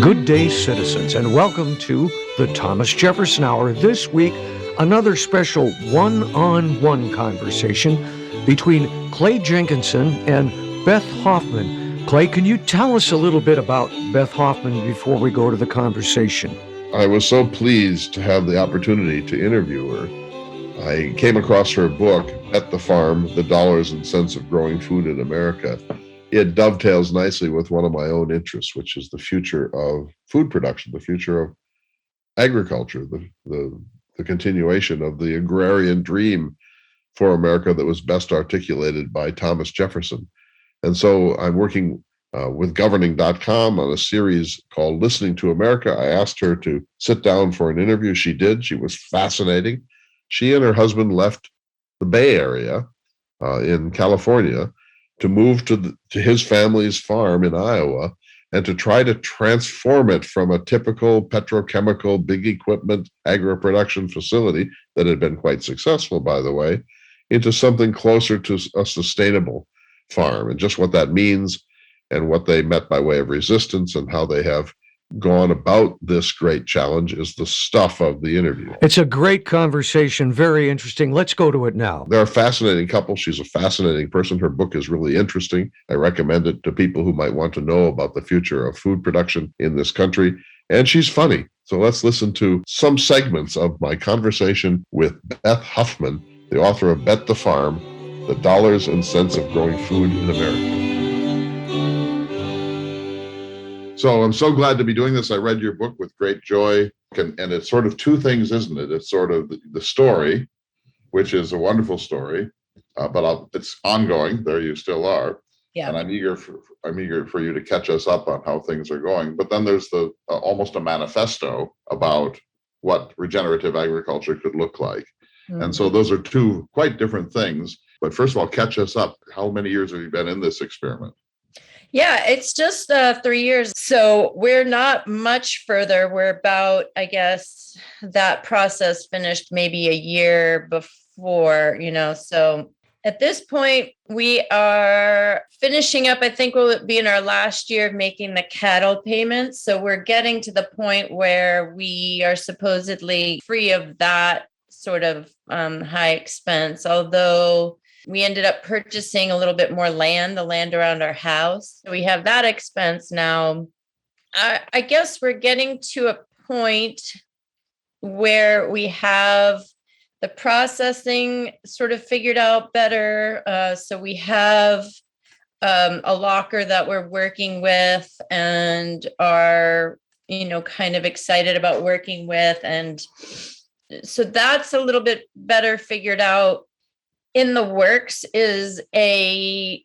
Good day, citizens, and welcome to the Thomas Jefferson Hour. This week, another special one-on-one conversation between Clay Jenkinson and Beth Hoffman. Clay, can you tell us a little bit about Beth Hoffman before we go to the conversation? I was so pleased to have the opportunity to interview her. I came across her book, At the Farm, The Dollars and Cents of Growing Food in America. It dovetails nicely with one of my own interests, which is the future of food production, the future of agriculture, the continuation of the agrarian dream for America that was best articulated by Thomas Jefferson. And so I'm working with governing.com on a series called Listening to America. I asked her to sit down for an interview. She did. She was fascinating. She and her husband left the Bay Area in California to move to his family's farm in Iowa and to try to transform it from a typical petrochemical, big equipment agro-production facility that had been quite successful, by the way, into something closer to a sustainable farm, and just what that means and what they met by way of resistance and how they have gone about this great challenge is the stuff of the interview. It's a great conversation, very interesting. Let's go to it now. They're a fascinating couple. She's a fascinating person. Her book is really interesting. I recommend it to people who might want to know about the future of food production in this country. And she's funny. So let's listen to some segments of my conversation with Beth Hoffman, the author of Bet the Farm, The Dollars and Cents of Growing Food in America. So I'm so glad to be doing this. I read your book with great joy. And it's sort of two things, isn't it? It's sort of the story, which is a wonderful story, but it's ongoing. There you still are. Yeah. And I'm eager for you to catch us up on how things are going. But then there's the almost a manifesto about what regenerative agriculture could look like. Mm-hmm. And so those are two quite different things. But first of all, catch us up. How many years have you been in this experiment? Yeah, it's just 3 years. So we're not much further. We're about, I guess, that process finished maybe a year before, So at this point, we are finishing up, I think will be in our last year of making the cattle payments. So we're getting to the point where we are supposedly free of that sort of high expense, although we ended up purchasing a little bit more land, the land around our house. So we have that expense now. I guess we're getting to a point where we have the processing sort of figured out better. So we have a locker that we're working with and are, kind of excited about working with. And so that's a little bit better figured out. In the works is a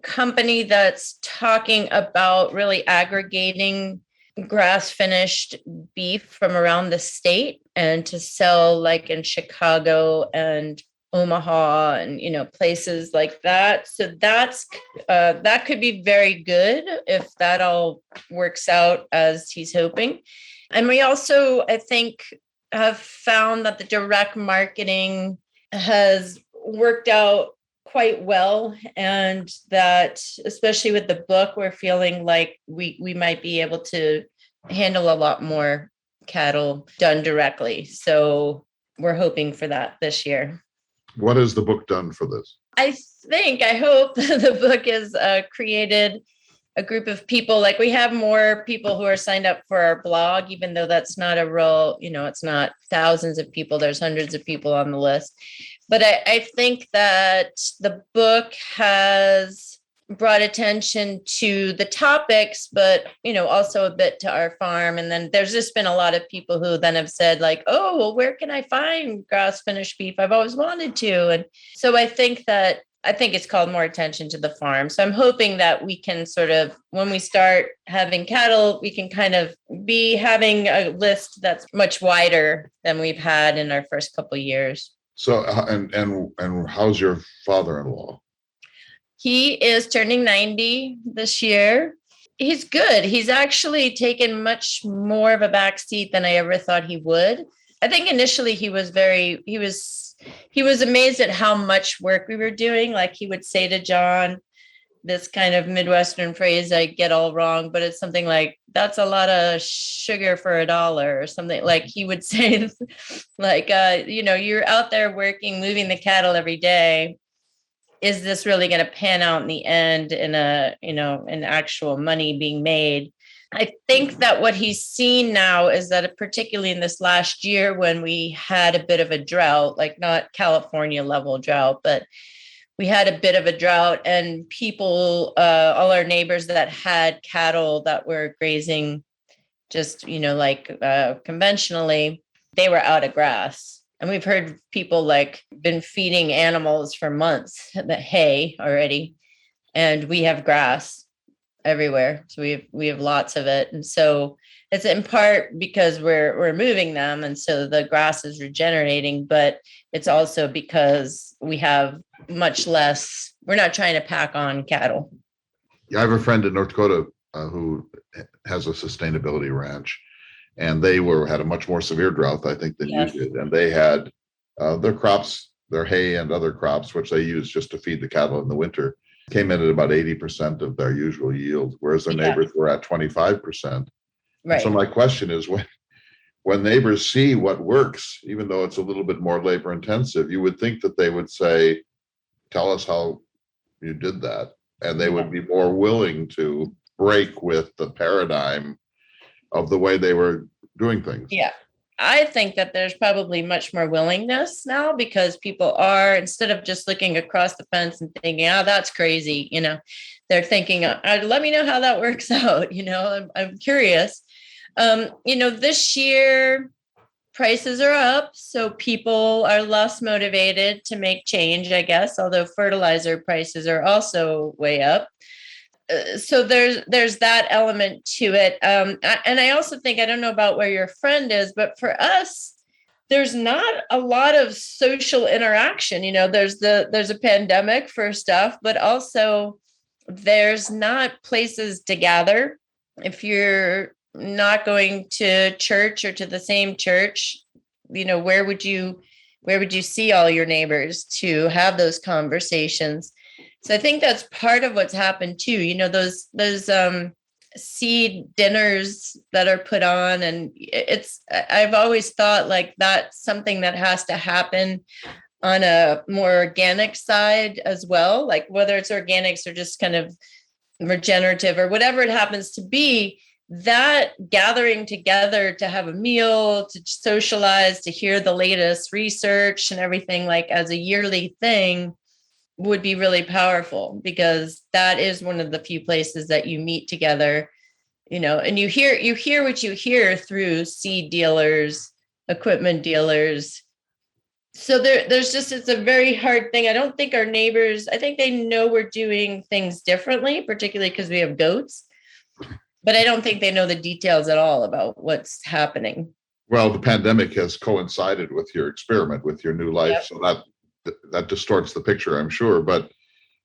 company that's talking about really aggregating grass-finished beef from around the state and to sell like in Chicago and Omaha and, places like that. So that's that could be very good if that all works out as he's hoping. And we also, I think, have found that the direct marketing has worked out quite well, and that especially with the book, we're feeling like we might be able to handle a lot more cattle done directly. So we're hoping for that this year. What has the book done for this? I hope the book has created a group of people. Like we have more people who are signed up for our blog, even though that's not a real, it's not thousands of people. There's hundreds of people on the list. But I think that the book has brought attention to the topics, but, also a bit to our farm. And then there's just been a lot of people who then have said like, oh, well, where can I find grass finished beef? I've always wanted to. And so I think it's called more attention to the farm. So I'm hoping that we can sort of, when we start having cattle, we can kind of be having a list that's much wider than we've had in our first couple of years. So, and how's your father-in-law? He is turning 90 this year. He's good. He's actually taken much more of a back seat than I ever thought he would. I think initially he was amazed at how much work we were doing. Like he would say to John, this kind of Midwestern phrase I get all wrong, but it's something like, that's a lot of sugar for a dollar, or something like he would say, like, you're out there working, moving the cattle every day. Is this really going to pan out in the end in in actual money being made? I think that what he's seen now is that, particularly in this last year when we had a bit of a drought, like not California level drought, but we had a bit of a drought, and people, all our neighbors that had cattle that were grazing just, conventionally, they were out of grass. And we've heard people like been feeding animals for months the hay already, and we have grass everywhere. So we have lots of it. And so it's in part because we're moving them, and so the grass is regenerating, but it's also because we have much less. We're not trying to pack on cattle. Yeah, I have a friend in North Dakota who has a sustainability ranch, and they had a much more severe drought, I think, than you did. And they had their crops, their hay and other crops, which they use just to feed the cattle in the winter, came in at about 80% of their usual yield, whereas their neighbors were at 25%. Right. So my question is, when neighbors see what works, even though it's a little bit more labor intensive, you would think that they would say, tell us how you did that. And they would be more willing to break with the paradigm of the way they were doing things. Yeah. I think that there's probably much more willingness now, because people are, instead of just looking across the fence and thinking, oh, that's crazy, they're thinking, let me know how that works out. I'm curious. This year prices are up, so people are less motivated to make change, I guess, although fertilizer prices are also way up. So there's that element to it. And I also think, I don't know about where your friend is, but for us, there's not a lot of social interaction. There's a pandemic for stuff, but also there's not places to gather. If you're not going to church or to the same church, where would you see all your neighbors to have those conversations? So I think that's part of what's happened too. Those seed dinners that are put on, and I've always thought like that's something that has to happen on a more organic side as well, like whether it's organics or just kind of regenerative or whatever it happens to be. That gathering together to have a meal, to socialize, to hear the latest research and everything, like as a yearly thing, would be really powerful, because that is one of the few places that you meet together, and you hear what you hear through seed dealers, equipment dealers. So it's a very hard thing. I don't think our neighbors, I think they know we're doing things differently, particularly because we have goats, but I don't think they know the details at all about what's happening. Well, the pandemic has coincided with your experiment, with your new life. Yep. So that distorts the picture, I'm sure. But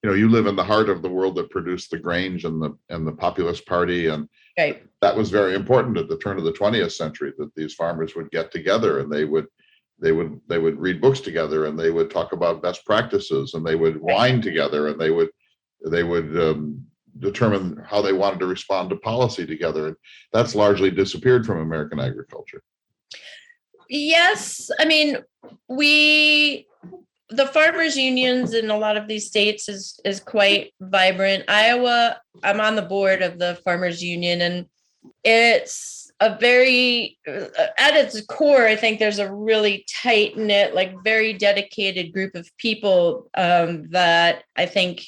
you live in the heart of the world that produced the Grange and the Populist Party, and that was very important at the turn of the 20th century, that these farmers would get together and they would read books together, and they would talk about best practices, and they would wine together, and they would determine how they wanted to respond to policy together. And that's largely disappeared from American agriculture. Yes, I mean, the farmers' unions in a lot of these states is quite vibrant. Iowa, I'm on the board of the farmers' union, and it's a very, at its core, I think there's a really tight knit, like very dedicated group of people that I think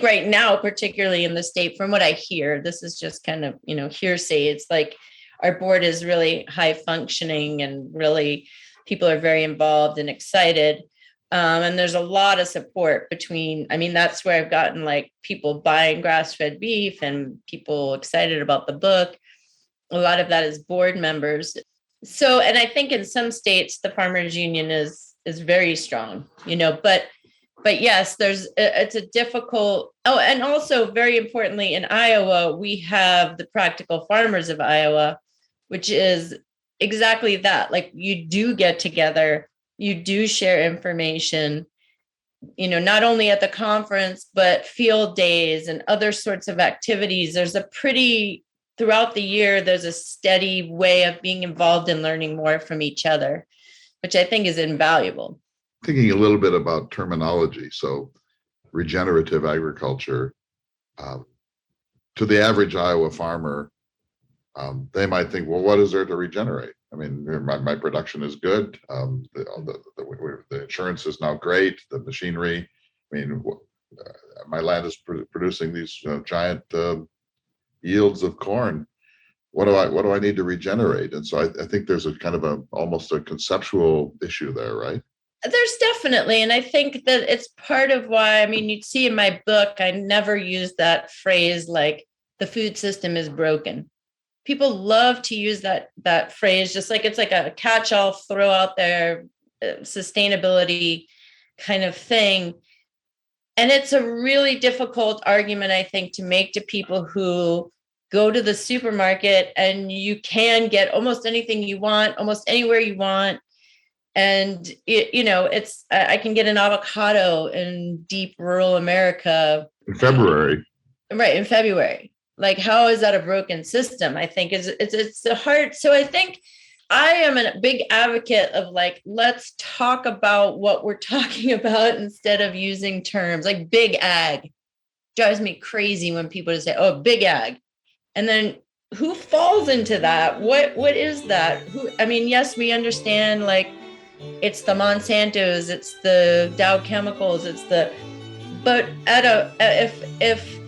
right now, particularly in the state, from what I hear, this is just kind of, hearsay. It's like our board is really high functioning, and really people are very involved and excited. And there's a lot of support that's where I've gotten like people buying grass-fed beef and people excited about the book. A lot of that is board members. So, and I think in some states, the farmers union is very strong, but yes, it's a difficult, and also very importantly in Iowa, we have the Practical Farmers of Iowa, which is exactly that. Like, you do get together, you do share information, not only at the conference, but field days and other sorts of activities. Throughout the year, there's a steady way of being involved and learning more from each other, which I think is invaluable. Thinking a little bit about terminology. So regenerative agriculture, to the average Iowa farmer, they might think, well, what is there to regenerate? I mean, my production is good. The insurance is now great. The machinery, I mean, my land is producing these giant yields of corn. What do I need to regenerate? And so I think there's a kind of almost a conceptual issue there, right? There's definitely, and I think that it's part of why, you'd see in my book, I never use that phrase like the food system is broken. People love to use that phrase, just like it's like a catch-all, throw out there sustainability kind of thing. And it's a really difficult argument, I think, to make to people who go to the supermarket and you can get almost anything you want, almost anywhere you want. And, I can get an avocado in deep rural America. In February. Right, in February. Like, how is that a broken system? I think it's hard. So I think I am a big advocate of like, let's talk about what we're talking about instead of using terms like big ag. Drives me crazy when people just say, oh, big ag. And then who falls into that? What is that? Yes, we understand like it's the Monsantos, it's the Dow Chemicals, but if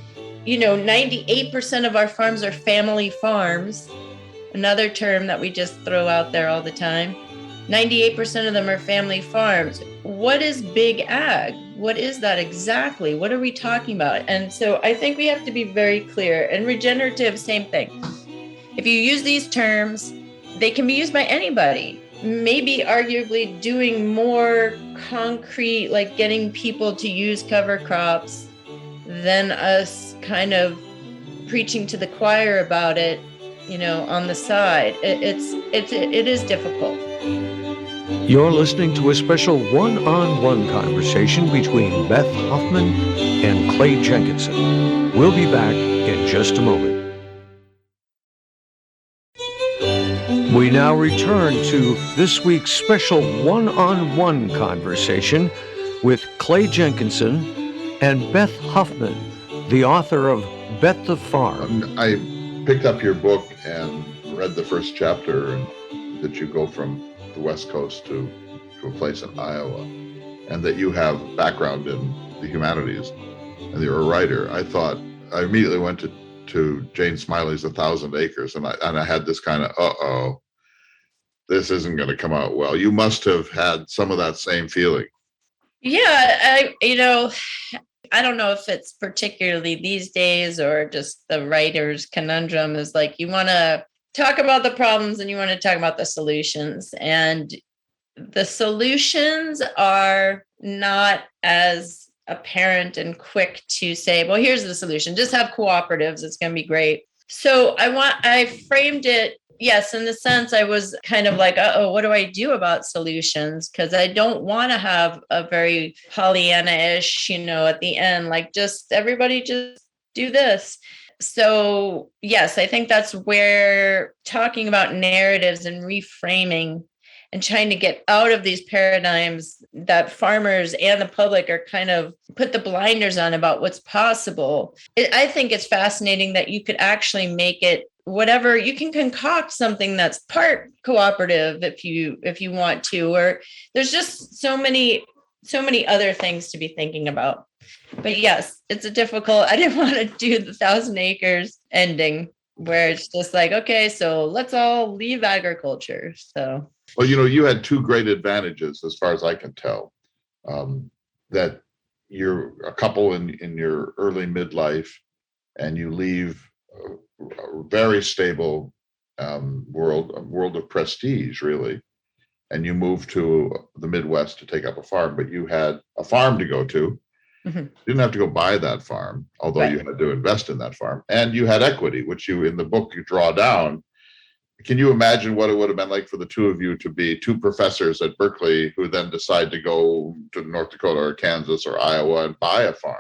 98% of our farms are family farms, another term that we just throw out there all the time, 98% of them are family farms. What is big ag? What is that exactly? What are we talking about? And so I think we have to be very clear. And regenerative, same thing. If you use these terms, they can be used by anybody. Maybe arguably doing more concrete, like getting people to use cover crops than us kind of preaching to the choir about it, on the side. It is difficult. You're listening to a special one-on-one conversation between Beth Hoffman and Clay Jenkinson. We'll be back in just a moment. We now return to this week's special one-on-one conversation with Clay Jenkinson and Beth Hoffman, the author of Bet the Farm. I picked up your book and read the first chapter, and that you go from the West Coast to a place in Iowa, and that you have background in the humanities, and you're a writer. I immediately went to Jane Smiley's 1,000 Acres, and I had this kind of, this isn't going to come out well. You must have had some of that same feeling. Yeah, I don't know if it's particularly these days or just the writer's conundrum is like, you want to talk about the problems and you want to talk about the solutions. And the solutions are not as apparent and quick to say, well, here's the solution. Just have cooperatives. It's going to be great. So I framed it, yes, in the sense I was kind of like, what do I do about solutions? Because I don't want to have a very Pollyanna-ish, at the end, like just everybody just do this. So yes, I think that's where talking about narratives and reframing and trying to get out of these paradigms that farmers and the public are kind of put the blinders on about what's possible. I think it's fascinating that you could actually make it whatever. You can concoct something that's part cooperative if you want to, or there's just so many other things to be thinking about. But yes, it's a difficult, I didn't want to do the 1,000 Acres ending where it's just like, okay, so let's all leave agriculture. So. Well, you had two great advantages as far as I can tell, that you're a couple in your early midlife and you leave a very stable world of prestige, really. And you move to the Midwest to take up a farm, but you had a farm to go to. Mm-hmm. You didn't have to go buy that farm, although right. You had to invest in that farm. And you had equity, which you, in the book, you draw down. Can you imagine what it would have been like for the two of you to be two professors at Berkeley who then decide to go to North Dakota or Kansas or Iowa and buy a farm?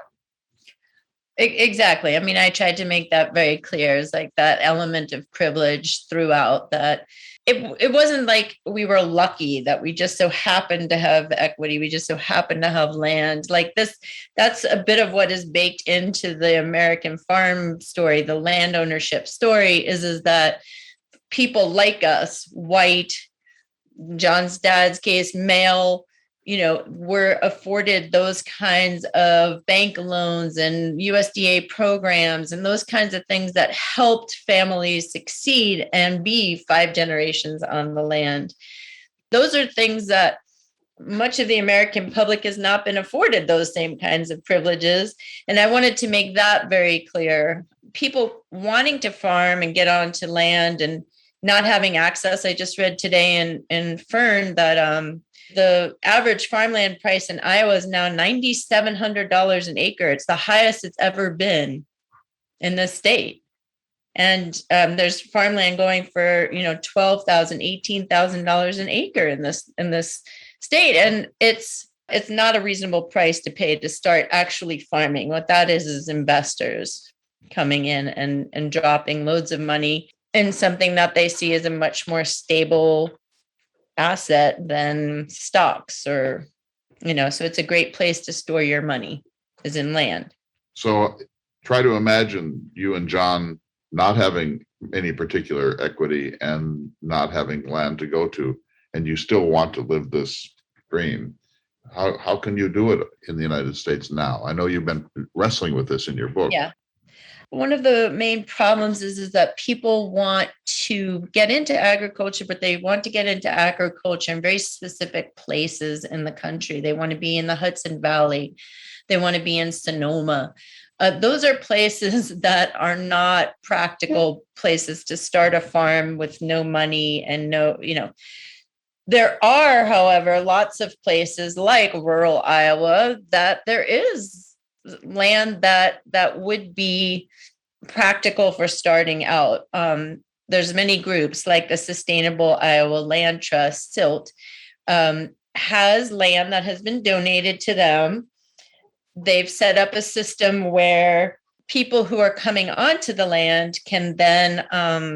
Exactly. I mean, I tried to make that very clear. It's like that element of privilege throughout, that it wasn't like we were lucky that we just so happened to have equity. We just so happened to have land like this. That's a bit of what is baked into the American farm story. The land ownership story is that people like us, white, John's dad's case, male, were afforded those kinds of bank loans and USDA programs and those kinds of things that helped families succeed and be 5 generations on the land. Those are things that much of the American public has not been afforded, those same kinds of privileges. And I wanted to make that very clear. People wanting to farm and get onto land and not having access. I just read today in Fern that the average farmland price in Iowa is now $9,700 an acre. It's the highest it's ever been in this state. And there's farmland going for $12,000, $18,000 an acre in this state, and it's not a reasonable price to pay to start actually farming. What that is investors coming in and dropping loads of money in something that they see as a much more stable asset than stocks or, so it's a great place to store your money is in land. So try to imagine you and John not having any particular equity and not having land to go to, and you still want to live this dream. How can you do it in the United States now? I know you've been wrestling with this in your book. Yeah. One of the main problems is that people want to get into agriculture, but they want to get into agriculture in very specific places in the country. They want to be in the Hudson Valley. They want to be in Sonoma. Those are places that are not practical places to start a farm with no money and no. There are, however, lots of places like rural Iowa that there is land that would be practical for starting out. There's many groups like the Sustainable Iowa Land Trust, SILT, has land that has been donated to them. They've set up a system where people who are coming onto the land can then,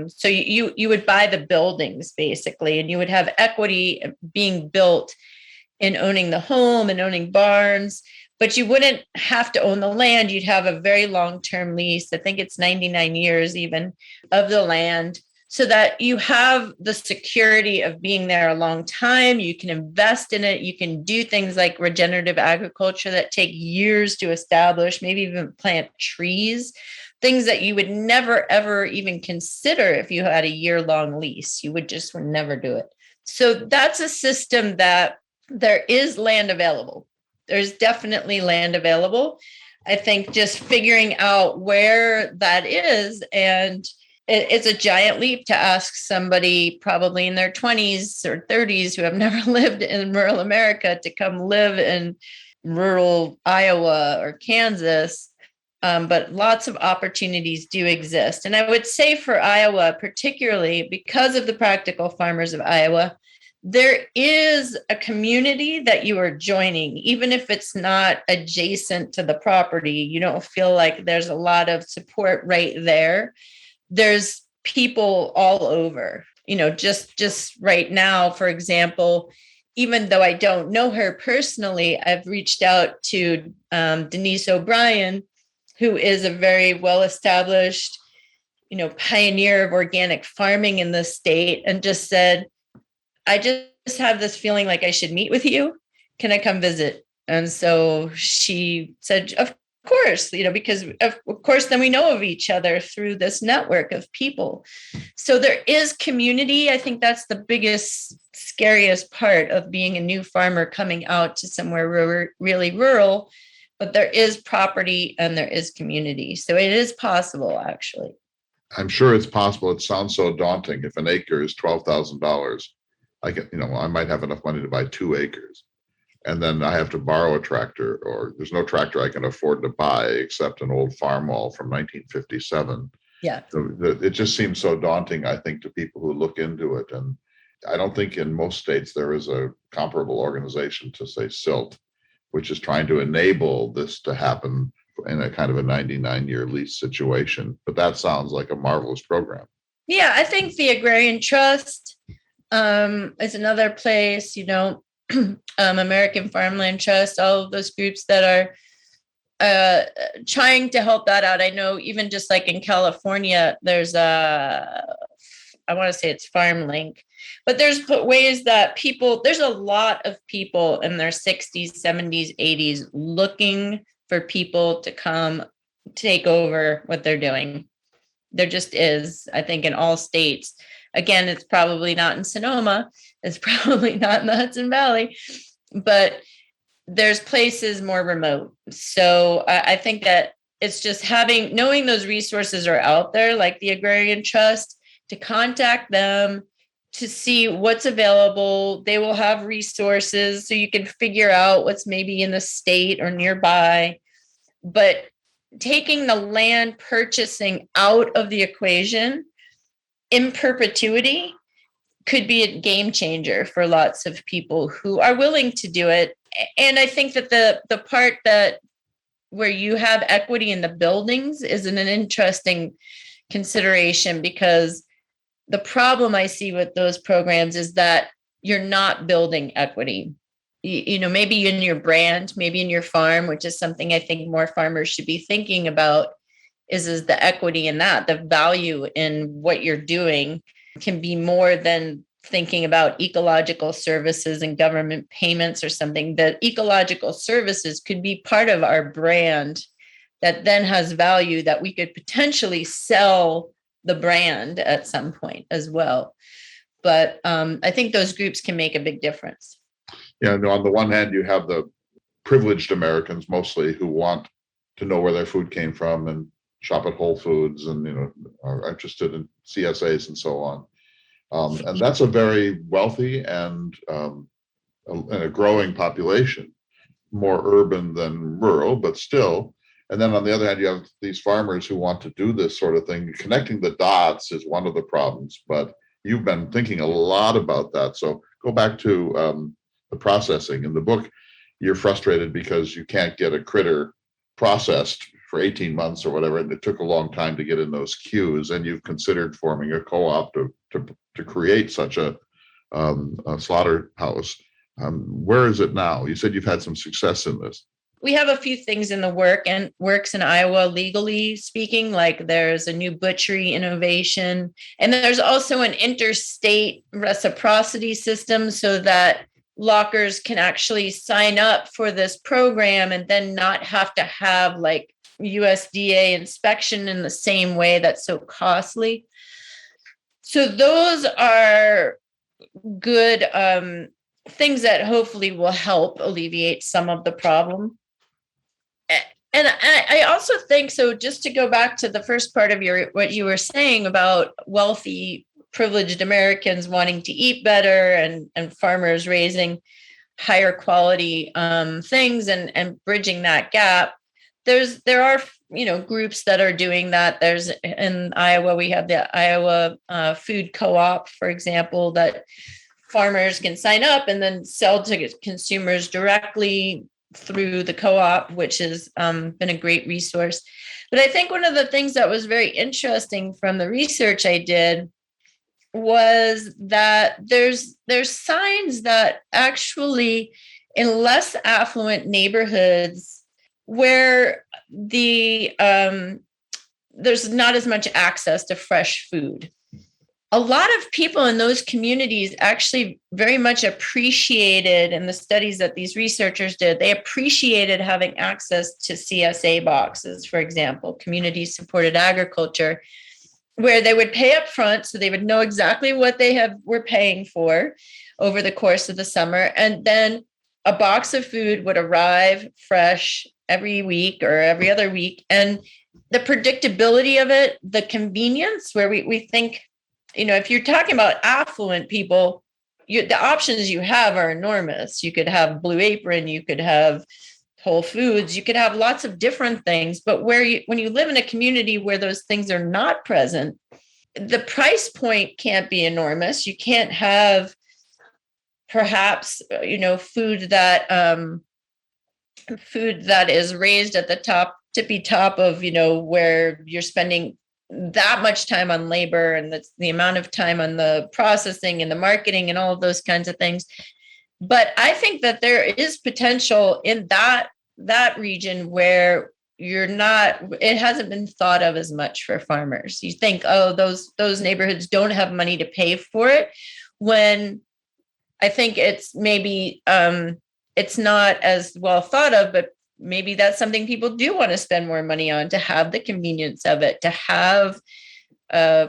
so you would buy the buildings basically, and you would have equity being built in owning the home and owning barns, but you wouldn't have to own the land. You'd have a very long-term lease. I think it's 99 years even of the land, so that you have the security of being there a long time. You can invest in it. You can do things like regenerative agriculture that take years to establish, maybe even plant trees, things that you would never, ever even consider if you had a year-long lease. You would never do it. So that's a system that there is land available. There's definitely land available. I think just figuring out where that is, and it's a giant leap to ask somebody probably in their 20s or 30s who have never lived in rural America to come live in rural Iowa or Kansas. But lots of opportunities do exist. And I would say for Iowa, particularly because of the practical farmers of Iowa, there is a community that you are joining, even if it's not adjacent to the property. You don't feel like there's a lot of support right there. There's people all over, just right now, for example, even though I don't know her personally, I've reached out to Denise O'Brien, who is a very well-established, pioneer of organic farming in the state, and just said, I just have this feeling like I should meet with you. Can I come visit? And so she said, of course, because of course, then we know of each other through this network of people. So there is community. I think that's the biggest, scariest part of being a new farmer coming out to somewhere really rural, but there is property and there is community. So it is possible, actually. I'm sure it's possible. It sounds so daunting. If an acre is $12,000, I might have enough money to buy 2 acres. And then I have to borrow a tractor, or there's no tractor I can afford to buy except an old Farmall from 1957. Yeah. So it just seems so daunting, I think, to people who look into it. And I don't think in most states there is a comparable organization to, say, SILT, which is trying to enable this to happen in a kind of a 99-year lease situation. But that sounds like a marvelous program. Yeah, I think the Agrarian Trust is another place, American Farmland Trust, all of those groups that are trying to help that out. I know even just like in California, there's I want to say it's FarmLink, but there's ways that there's a lot of people in their 60s, 70s, 80s looking for people to come take over what they're doing. There just is, I think, in all states. Again, it's probably not in Sonoma. It's probably not in the Hudson Valley, but there's places more remote. So I think that it's just knowing those resources are out there, like the Agrarian Trust, to contact them, to see what's available. They will have resources so you can figure out what's maybe in the state or nearby. But taking the land purchasing out of the equation in perpetuity could be a game changer for lots of people who are willing to do it. And I think that the part that where you have equity in the buildings is an interesting consideration, because the problem I see with those programs is that you're not building equity. Maybe in your brand, maybe in your farm, which is something I think more farmers should be thinking about, is the equity in that. The value in what you're doing can be more than thinking about ecological services and government payments or something. That ecological services could be part of our brand that then has value that we could potentially sell the brand at some point as well. But I think those groups can make a big difference. Yeah, no, on the one hand, you have the privileged Americans mostly who want to know where their food came from and shop at Whole Foods and, are interested in CSAs and so on. And that's a very wealthy and a growing population, more urban than rural, but still. And then on the other hand, you have these farmers who want to do this sort of thing. Connecting the dots is one of the problems, but you've been thinking a lot about that. So go back to the processing. In the book, you're frustrated because you can't get a critter processed for 18 months or whatever, and it took a long time to get in those queues. And you've considered forming a co-op to create such a slaughterhouse. Where is it now? You said you've had some success in this. We have a few things in the works in Iowa, legally speaking, like there's a new butchery innovation, and there's also an interstate reciprocity system so that lockers can actually sign up for this program and then not have to have like USDA inspection in the same way that's so costly. So those are good things that hopefully will help alleviate some of the problem. And I also think, so just to go back to the first part of what you were saying about wealthy, privileged Americans wanting to eat better and farmers raising higher quality things and bridging that gap. There are groups that are doing that. There's in Iowa, we have the Iowa Food Co-op, for example, that farmers can sign up and then sell to consumers directly through the co-op, which has been a great resource. But I think one of the things that was very interesting from the research I did was that there's signs that actually in less affluent neighborhoods where there's not as much access to fresh food, a lot of people in those communities actually very much appreciated, in the studies that these researchers did, they appreciated having access to CSA boxes, for example, community supported agriculture, where they would pay up front, so they would know exactly what they were paying for over the course of the summer. And then a box of food would arrive fresh every week or every other week. And the predictability of it, the convenience, where we think, if you're talking about affluent people, the options you have are enormous. You could have Blue Apron, you could have Whole Foods. You could have lots of different things, but when you live in a community where those things are not present, the price point can't be enormous. You can't have perhaps, food that is raised at the tippy top of, where you're spending that much time on labor, and that's the amount of time on the processing and the marketing and all of those kinds of things. But I think that there is potential in that region where it hasn't been thought of as much for farmers. You think, oh, those neighborhoods don't have money to pay for it, when I think it's maybe it's not as well thought of, but maybe that's something people do want to spend more money on, to have the convenience of it, to have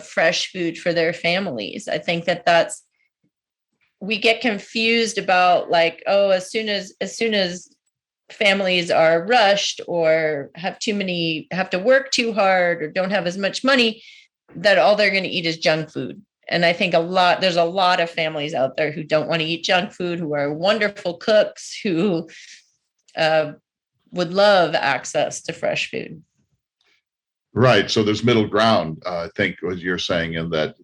fresh food for their families. I think we get confused about, like, oh, as soon as families are rushed or have to work too hard or don't have as much money, that all they're going to eat is junk food. And I think there's a lot of families out there who don't want to eat junk food, who are wonderful cooks, who would love access to fresh food. Right. So there's middle ground, I think, what you're saying, in that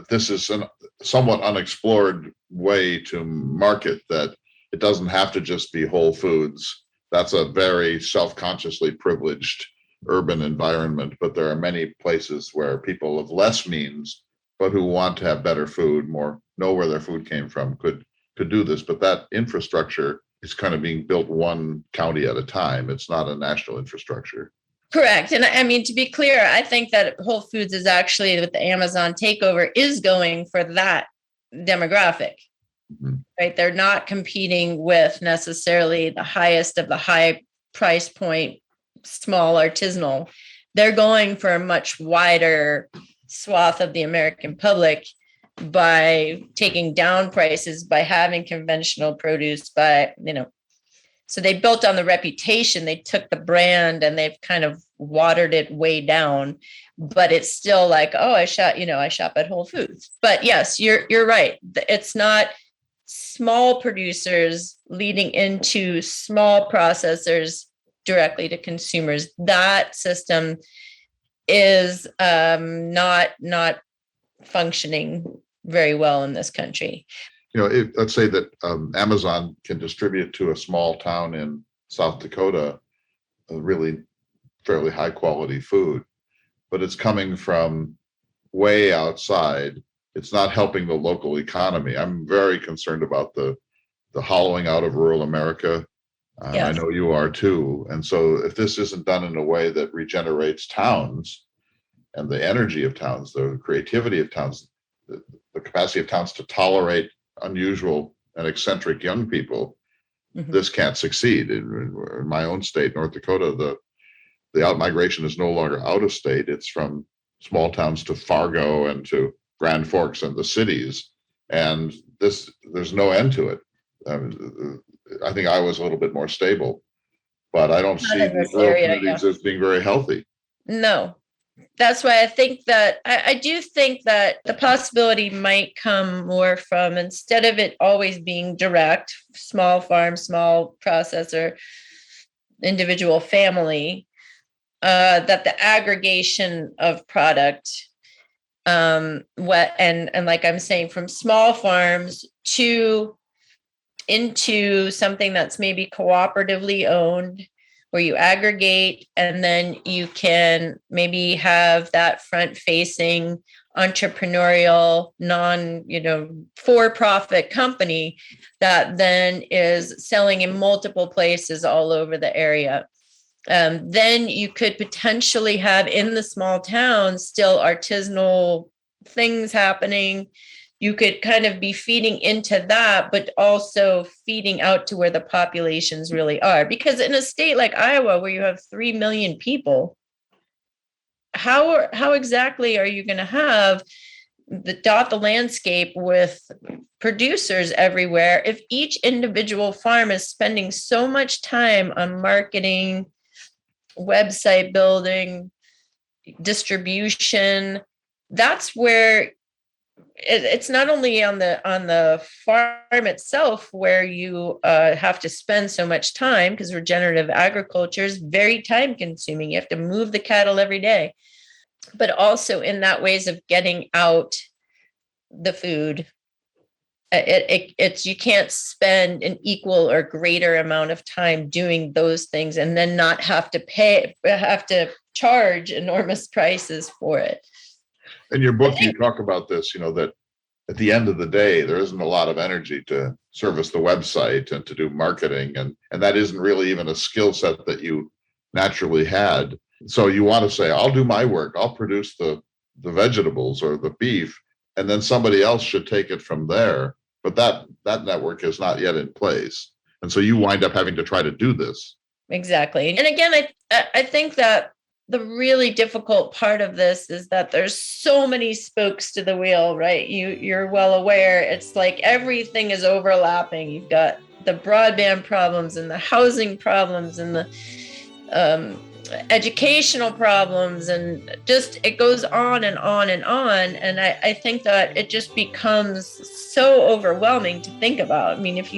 this is a somewhat unexplored way to market, that it doesn't have to just be Whole Foods. That's a very self-consciously privileged urban environment, but there are many places where people of less means, but who want to have better food, know where their food came from, could do this. But that infrastructure is kind of being built one county at a time. It's not a national infrastructure. Correct. And I mean, to be clear, I think that Whole Foods is actually, with the Amazon takeover, is going for that demographic, right? They're not competing with necessarily the highest of the high price point, small artisanal. They're going for a much wider swath of the American public by taking down prices, by having conventional produce, so they built on the reputation. They took the brand and they've kind of watered it way down, but it's still like, oh, I shop at Whole Foods. But yes, you're right. It's not small producers leading into small processors directly to consumers. That system is not functioning very well in this country. Let's say that Amazon can distribute to a small town in South Dakota a really fairly high quality food, but it's coming from way outside. It's not helping the local economy. I'm very concerned about the hollowing out of rural America. Yes. I know you are too. And so if this isn't done in a way that regenerates towns and the energy of towns, the creativity of towns, the capacity of towns to tolerate unusual and eccentric young people, this can't succeed. In my own state, North Dakota, the outmigration is no longer out of state. It's from small towns to Fargo and to Grand Forks and the cities. And there's no end to it. I think Iowa's a little bit more stable, but I don't see the rural communities as being very healthy. No. That's why I think that I do think that the possibility might come more from, instead of it always being direct, small farm, small processor, individual family, that the aggregation of product, and like I'm saying, from small farms into something that's maybe cooperatively owned, where you aggregate, and then you can maybe have that front-facing entrepreneurial, for-profit company that then is selling in multiple places all over the area. Then you could potentially have, in the small towns, still artisanal things happening. You could kind of be feeding into that, but also feeding out to where the populations really are. Because in a state like Iowa, where you have 3 million people, how exactly are you going to have the landscape with producers everywhere if each individual farm is spending so much time on marketing, website building, distribution? That's where it's not only on the farm itself where you have to spend so much time, because regenerative agriculture is very time consuming. You have to move the cattle every day, but also in that ways of getting out the food. It's you can't spend an equal or greater amount of time doing those things and then not have to charge enormous prices for it. In your book, you talk about this, that at the end of the day, there isn't a lot of energy to service the website and to do marketing. And that isn't really even a skill set that you naturally had. So you want to say, I'll do my work. I'll produce the vegetables or the beef, and then somebody else should take it from there. But that network is not yet in place. And so you wind up having to try to do this. Exactly. And again, I think that the really difficult part of this is that there's so many spokes to the wheel, right? You're well aware. It's like everything is overlapping. You've got the broadband problems and the housing problems and the educational problems, and just it goes on and on and on. And I think that it just becomes so overwhelming to think about. I mean, if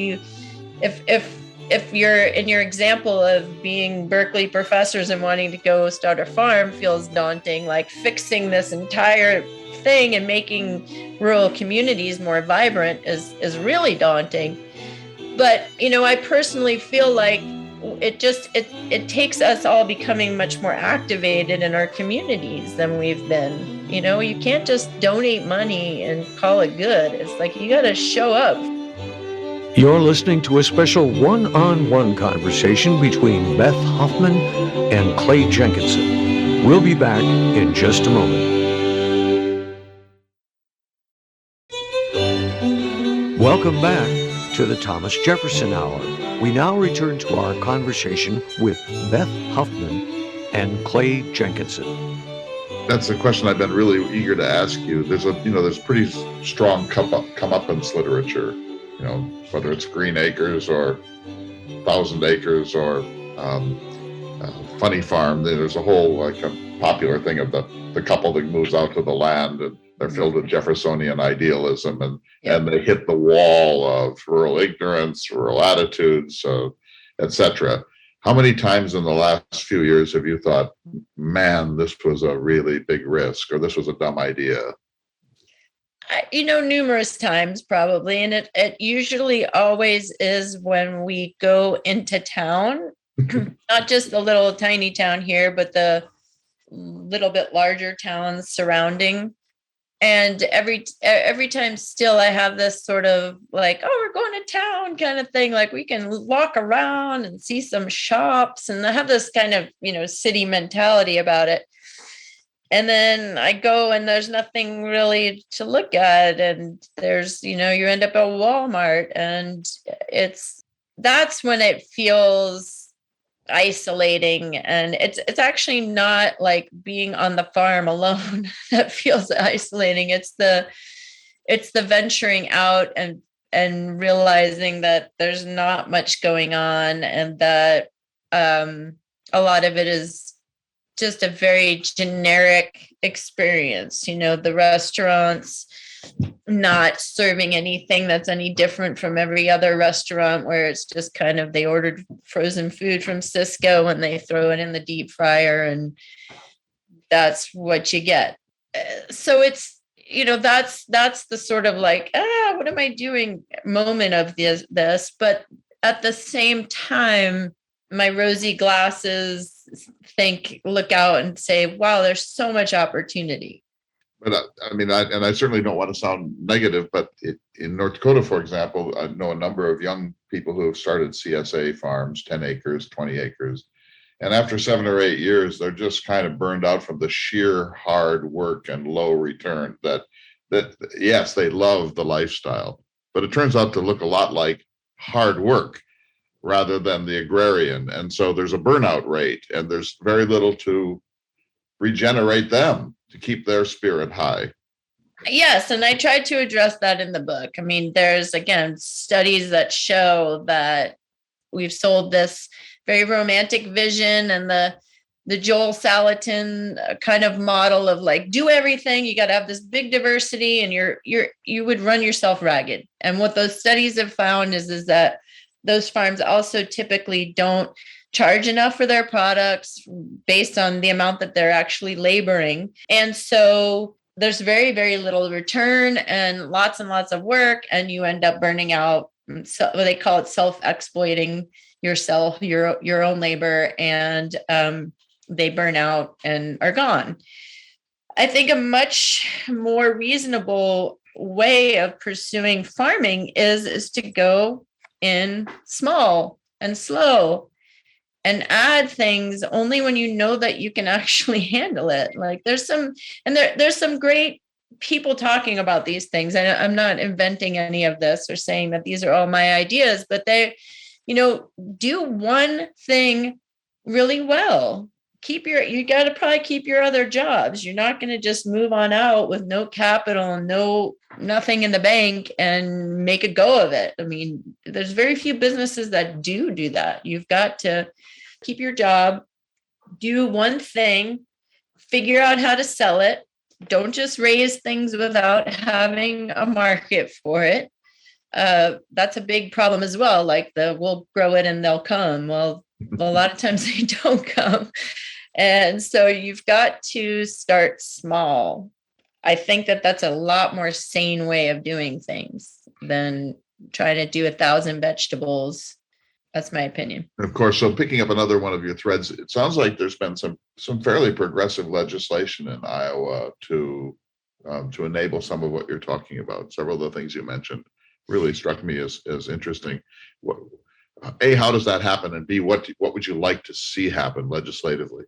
you're in your example of being Berkeley professors and wanting to go start a farm feels daunting, like fixing this entire thing and making rural communities more vibrant is really daunting. But, I personally feel like it takes us all becoming much more activated in our communities than we've been. You can't just donate money and call it good. It's like you got to show up. You're listening to a special one-on-one conversation between Beth Hoffman and Clay Jenkinson. We'll be back in just a moment. Welcome back to the Thomas Jefferson Hour. We now return to our conversation with Beth Hoffman and Clay Jenkinson. That's a question I've been really eager to ask you. There's pretty strong comeuppance literature, whether it's Green Acres or 1,000 Acres or Funny Farm. There's a whole a popular thing of the couple that moves out to the land and they're filled with Jeffersonian idealism and they hit the wall of rural ignorance, rural attitudes, etc. How many times in the last few years have you thought, man, this was a really big risk, or this was a dumb idea? Numerous times probably. And it usually always is when we go into town, not just the little tiny town here, but the little bit larger towns surrounding. And every time still I have this sort of like, oh, we're going to town kind of thing. Like we can walk around and see some shops, and I have this kind of, city mentality about it. And then I go and there's nothing really to look at. And there's, you end up at Walmart, and that's when it feels isolating. And it's actually not like being on the farm alone that feels isolating. It's the venturing out and realizing that there's not much going on, and that a lot of it is just a very generic experience. The restaurants not serving anything that's any different from every other restaurant, where it's just kind of, they ordered frozen food from Cisco and they throw it in the deep fryer and that's what you get. So it's, that's the sort of like, what am I doing moment of this, but at the same time, my rosy glasses look out and say, wow, there's so much opportunity. But I certainly don't want to sound negative, but in North Dakota, for example, I know a number of young people who have started CSA farms, 10 acres, 20 acres. And after 7 or 8 years, they're just kind of burned out from the sheer hard work and low return that yes, they love the lifestyle, but it turns out to look a lot like hard work rather than the agrarian. And so there's a burnout rate, and there's very little to regenerate them to keep their spirit high. Yes, and I tried to address that in the book. I mean, there's, again, studies that show that we've sold this very romantic vision, and the Joel Salatin kind of model of like, do everything. You got to have this big diversity, and you would run yourself ragged. And what those studies have found is that those farms also typically don't charge enough for their products based on the amount that they're actually laboring. And so there's very, very little return and lots of work, and you end up burning out. So they call it self-exploiting yourself, your own labor, and they burn out and are gone. I think a much more reasonable way of pursuing farming is to go in small and slow and add things only when you know that you can actually handle it. Like there's some great people talking about these things. And I'm not inventing any of this or saying that these are all my ideas, but they, do one thing really well. You got to probably keep your other jobs. You're not going to just move on out with no capital and nothing in the bank and make a go of it. I mean, there's very few businesses that do that. You've got to keep your job, do one thing, figure out how to sell it. Don't just raise things without having a market for it. That's a big problem as well. Like we'll grow it and they'll come. Well, a lot of times they don't come. And so you've got to start small. I think that that's a lot more sane way of doing things than trying to do 1,000 vegetables. That's my opinion. Of course, so picking up another one of your threads, it sounds like there's been some fairly progressive legislation in Iowa to enable some of what you're talking about. Several of the things you mentioned really struck me as interesting. A, how does that happen? And B, what would you like to see happen legislatively?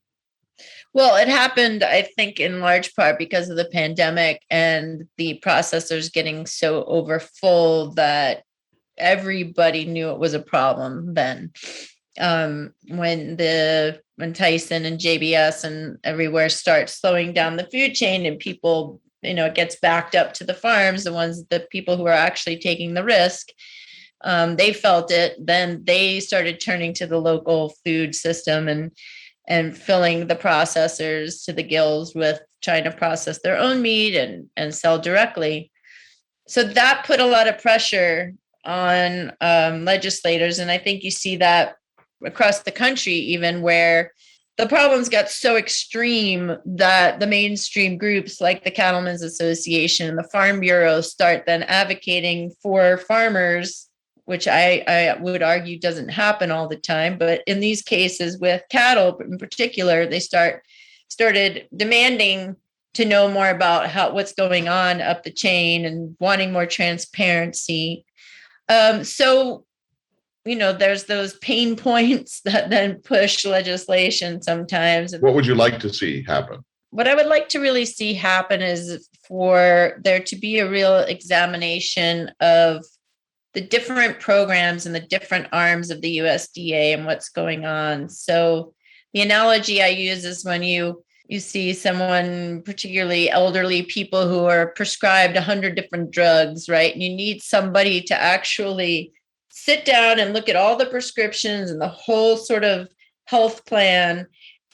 Well, it happened, I think, in large part because of the pandemic and the processors getting so overfull that everybody knew it was a problem then. When Tyson and JBS and everywhere start slowing down the food chain and people, it gets backed up to the farms, the people who are actually taking the risk, they felt it. Then they started turning to the local food system and filling the processors to the gills with trying to process their own meat and sell directly. So that put a lot of pressure on legislators. And I think you see that across the country, even where the problems got so extreme that the mainstream groups like the Cattlemen's Association and the Farm Bureau start then advocating for farmers, which I would argue doesn't happen all the time. But in these cases with cattle in particular, they started demanding to know more about what's going on up the chain and wanting more transparency. So, there's those pain points that then push legislation sometimes. What would you like to see happen? What I would like to really see happen is for there to be a real examination of the different programs and the different arms of the USDA and what's going on. So the analogy I use is when you see someone, particularly elderly people who are prescribed 100 different drugs, right? And you need somebody to actually sit down and look at all the prescriptions and the whole sort of health plan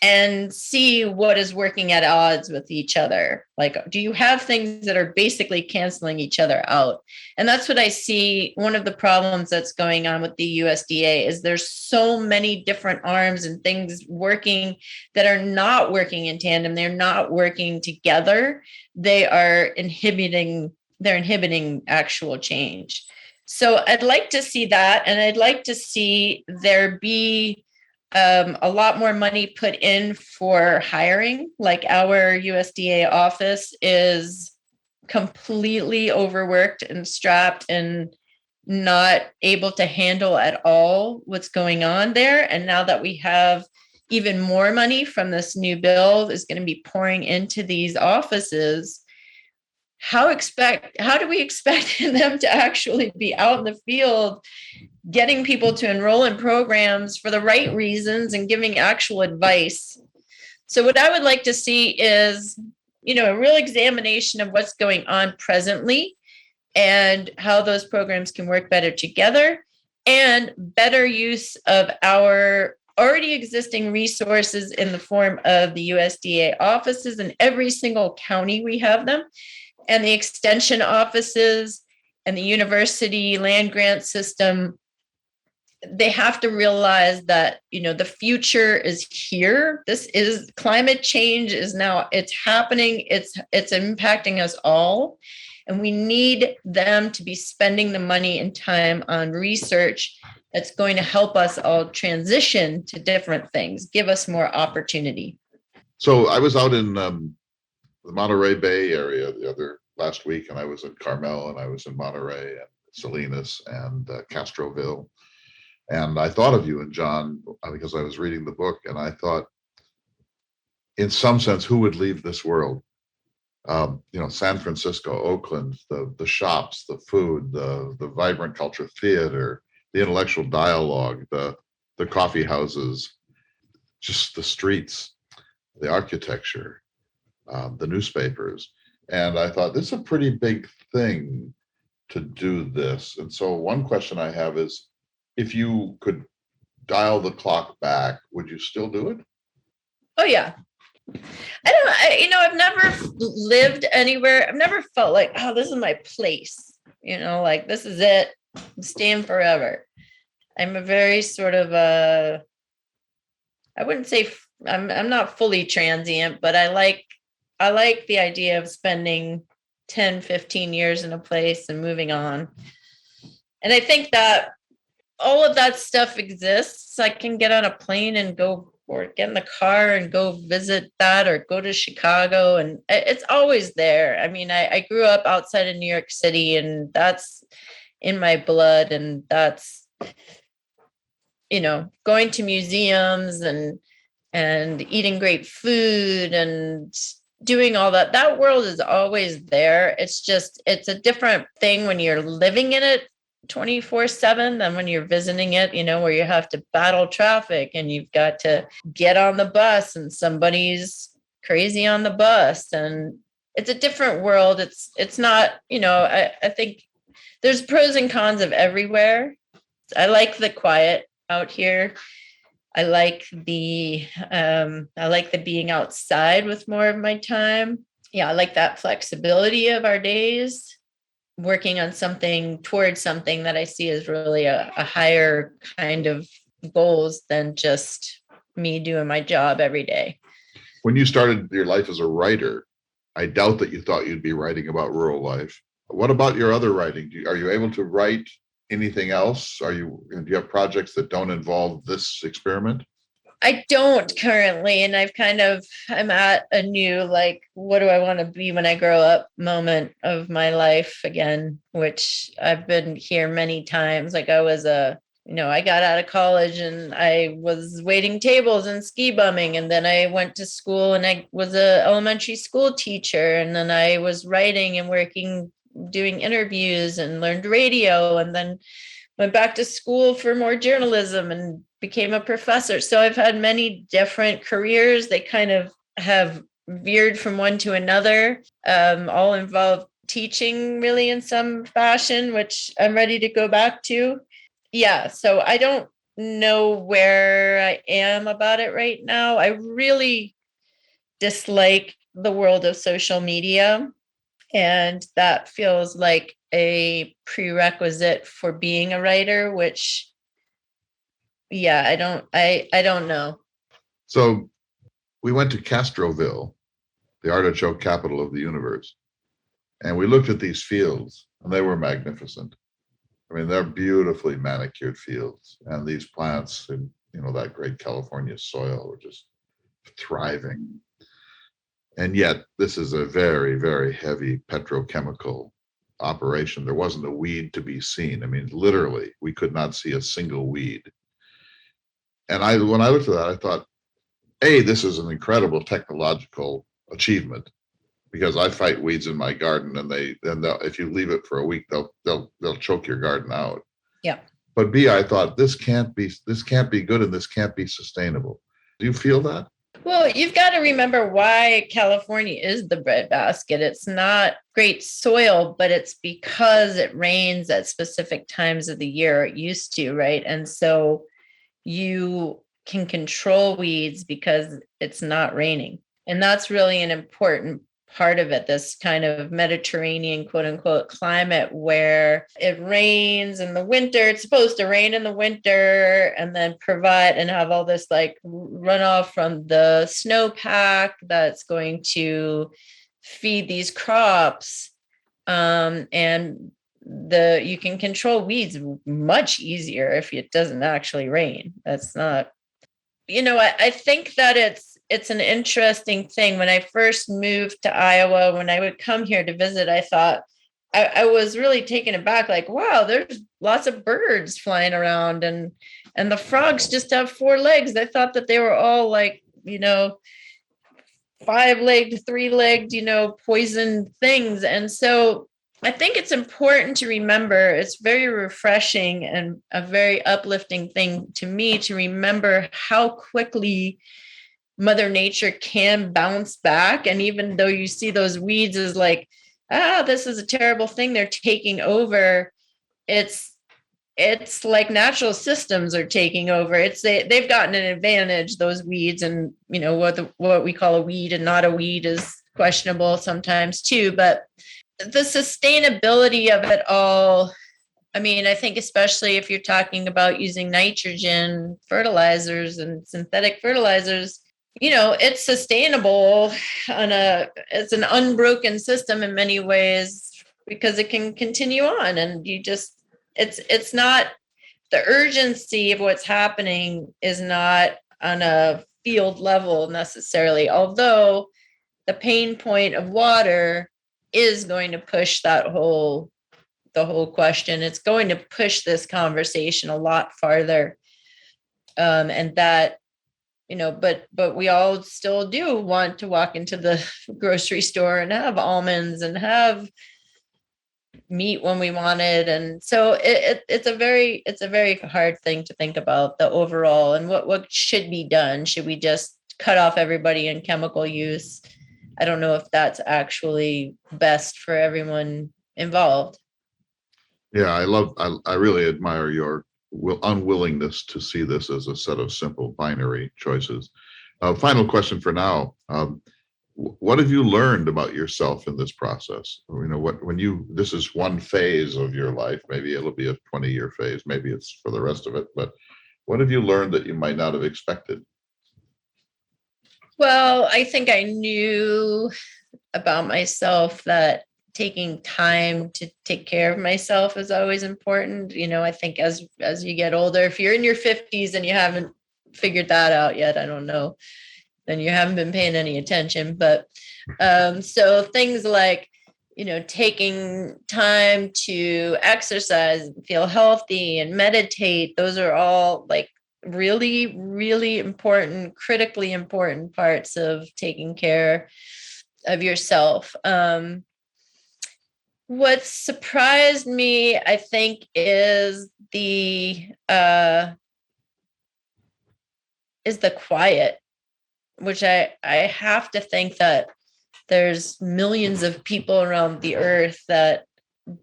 and see what is working at odds with each other. Like, do you have things that are basically canceling each other out? And that's what I see. One of the problems that's going on with the USDA is there's so many different arms and things working that are not working in tandem. They're not working together. They're inhibiting actual change. So I'd like to see that. And I'd like to see there be a lot more money put in for hiring. Like our USDA office is completely overworked and strapped and not able to handle at all what's going on there. And now that we have even more money from this new bill is going to be pouring into these offices, how do we expect them to actually be out in the field getting people to enroll in programs for the right reasons and giving actual advice? So what I would like to see is, a real examination of what's going on presently and how those programs can work better together, and better use of our already existing resources in the form of the USDA offices. In every single county, we have them, and the extension offices and the university land grant system. They have to realize that, the future is here. This is climate change is now, it's happening. It's impacting us all. And we need them to be spending the money and time on research that's going to help us all transition to different things, give us more opportunity. So I was out in the Monterey Bay area last week, and I was in Carmel, and I was in Monterey and Salinas and Castroville. And I thought of you and John because I was reading the book, and I thought, in some sense, who would leave this world? San Francisco, Oakland, the shops, the food, the vibrant culture, theater, the intellectual dialogue, the coffee houses, just the streets, the architecture, the newspapers. And I thought, this is a pretty big thing to do this. And so one question I have is, if you could dial the clock back, would you still do it? Oh, yeah. I've never lived anywhere. I've never felt like, oh, this is my place, like this is it. I'm staying forever. I'm a very sort of I wouldn't say I'm not fully transient, but I like the idea of spending 10, 15 years in a place and moving on. And I think that all of that stuff exists. I can get on a plane and go, or get in the car and go visit that, or go to Chicago, and it's always there. I mean, I grew up outside of New York City, and that's in my blood, and that's, going to museums and eating great food and doing all that. That world is always there. It's a different thing when you're living in it 24/7 than when you're visiting it, where you have to battle traffic and you've got to get on the bus and somebody's crazy on the bus, and it's a different world. It's not, I think there's pros and cons of everywhere. I like the quiet out here. I like the being outside with more of my time. Yeah, I like that flexibility of our days, working on something towards something that I see as really a higher kind of goals than just me doing my job every day. When you started your life as a writer, I doubt that you thought you'd be writing about rural life. What about your other writing? Are you able to write anything else? Do you have projects that don't involve this experiment? I don't currently, and I'm at a new, like, what do I want to be when I grow up moment of my life again, which I've been here many times. Like I was I got out of college and I was waiting tables and ski bumming. And then I went to school and I was an elementary school teacher. And then I was writing and working, doing interviews, and learned radio, and then went back to school for more journalism and became a professor. So I've had many different careers. They kind of have veered from one to another, all involve teaching really in some fashion, which I'm ready to go back to. Yeah, so I don't know where I am about it right now. I really dislike the world of social media, and that feels like a prerequisite for being a writer, which, yeah, I don't know. So we went to Castroville, the artichoke capital of the universe, and we looked at these fields, and they were magnificent. I mean, they're beautifully manicured fields, and these plants in, that great California soil were just thriving. And yet this is a very, very heavy petrochemical operation. There wasn't a weed to be seen. I mean, literally, we could not see a single weed. And when I looked at that, I thought, this is an incredible technological achievement, because I fight weeds in my garden, and if you leave it for a week, they'll choke your garden out. Yeah. But B, I thought, this can't be good, and this can't be sustainable. Do you feel that? Well, you've got to remember why California is the breadbasket. It's not great soil, but it's because it rains at specific times of the year. It used to, right? And so you can control weeds because it's not raining. And that's really an important part of it, this kind of Mediterranean, quote unquote, climate where it rains in the winter. It's supposed to rain in the winter and then provide and have all this like runoff from the snowpack that's going to feed these crops. And you can control weeds much easier if it doesn't actually rain. That's not, I think that it's an interesting thing. When I first moved to Iowa, when I would come here to visit, I thought I was really taken aback, like, wow, there's lots of birds flying around and the frogs just have 4 legs. I thought that they were all like, 5-legged, 3-legged, poison things. And so I think it's important to remember, it's very refreshing and a very uplifting thing to me to remember how quickly Mother Nature can bounce back. And even though you see those weeds as like, this is a terrible thing they're taking over, it's like natural systems are taking over. They've gotten an advantage, those weeds, and what we call a weed and not a weed is questionable sometimes too. But the sustainability of it all, I mean, I think especially if you're talking about using nitrogen fertilizers and synthetic fertilizers, it's sustainable it's an unbroken system in many ways because it can continue on. And it's not, the urgency of what's happening is not on a field level necessarily, although the pain point of water is going to push the whole question. It's going to push this conversation a lot farther. And that, but we all still do want to walk into the grocery store and have almonds and have meat when we want it. And so it's a very hard thing to think about, the overall and what should be done. Should we just cut off everybody in chemical use? I don't know if that's actually best for everyone involved. Yeah, I really admire your unwillingness to see this as a set of simple binary choices. Final question for now. What have you learned about yourself in this process? This is one phase of your life, maybe it'll be a 20-year phase, maybe it's for the rest of it, but what have you learned that you might not have expected? Well, I think I knew about myself that taking time to take care of myself is always important. I think as you get older, if you're in your 50s and you haven't figured that out yet, I don't know, then you haven't been paying any attention. But so things like, taking time to exercise, feel healthy and meditate, those are all like really, really important, critically important parts of taking care of yourself. What surprised me, I think, is the quiet, which I have to think that there's millions of people around the earth that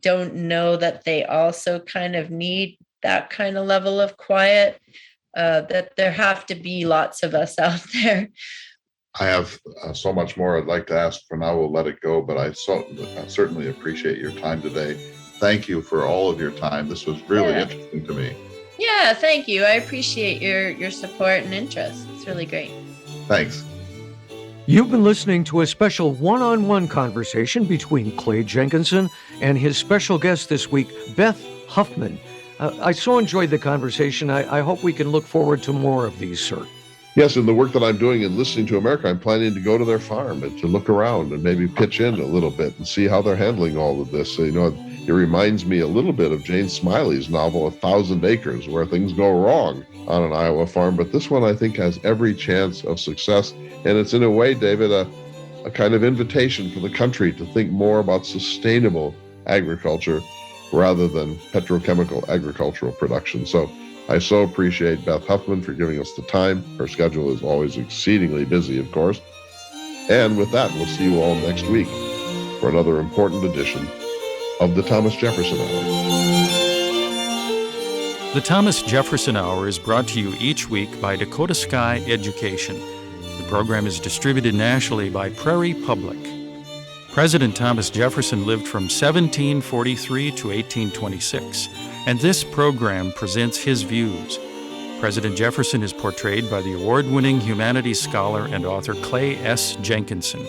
don't know that they also kind of need that kind of level of quiet, that there have to be lots of us out there. I have so much more I'd like to ask. For now, we'll let it go, but I certainly appreciate your time today. Thank you for all of your time. This was really interesting to me. Yeah, thank you. I appreciate your support and interest. It's really great. Thanks. You've been listening to a special one-on-one conversation between Clay Jenkinson and his special guest this week, Beth Hoffman. I so enjoyed the conversation. I hope we can look forward to more of these, sir. Yes, in the work that I'm doing in Listening to America, I'm planning to go to their farm and to look around and maybe pitch in a little bit and see how they're handling all of this. So, it reminds me a little bit of Jane Smiley's novel, 1,000 Acres, where things go wrong on an Iowa farm. But this one, I think, has every chance of success. And it's, in a way, David, a kind of invitation for the country to think more about sustainable agriculture rather than petrochemical agricultural production. So I so appreciate Beth Hoffman for giving us the time. Her schedule is always exceedingly busy, of course. And with that, we'll see you all next week for another important edition of the Thomas Jefferson Hour. The Thomas Jefferson Hour is brought to you each week by Dakota Sky Education. The program is distributed nationally by Prairie Public. President Thomas Jefferson lived from 1743 to 1826, and this program presents his views. President Jefferson is portrayed by the award-winning humanities scholar and author Clay S. Jenkinson.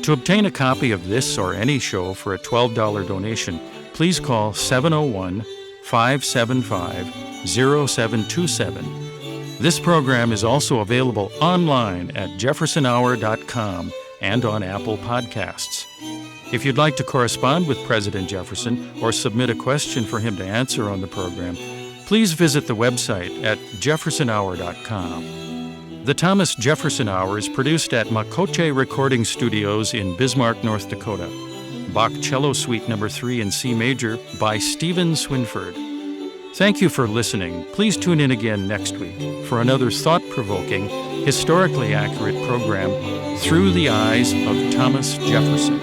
To obtain a copy of this or any show for a $12 donation, please call 701-575-0727. This program is also available online at jeffersonhour.com and on Apple Podcasts. If you'd like to correspond with President Jefferson or submit a question for him to answer on the program, please visit the website at jeffersonhour.com. The Thomas Jefferson Hour is produced at Makoche Recording Studios in Bismarck, North Dakota. Bach Cello Suite No. 3 in C Major by Stephen Swinford. Thank you for listening. Please tune in again next week for another thought-provoking, historically accurate program, Through the Eyes of Thomas Jefferson.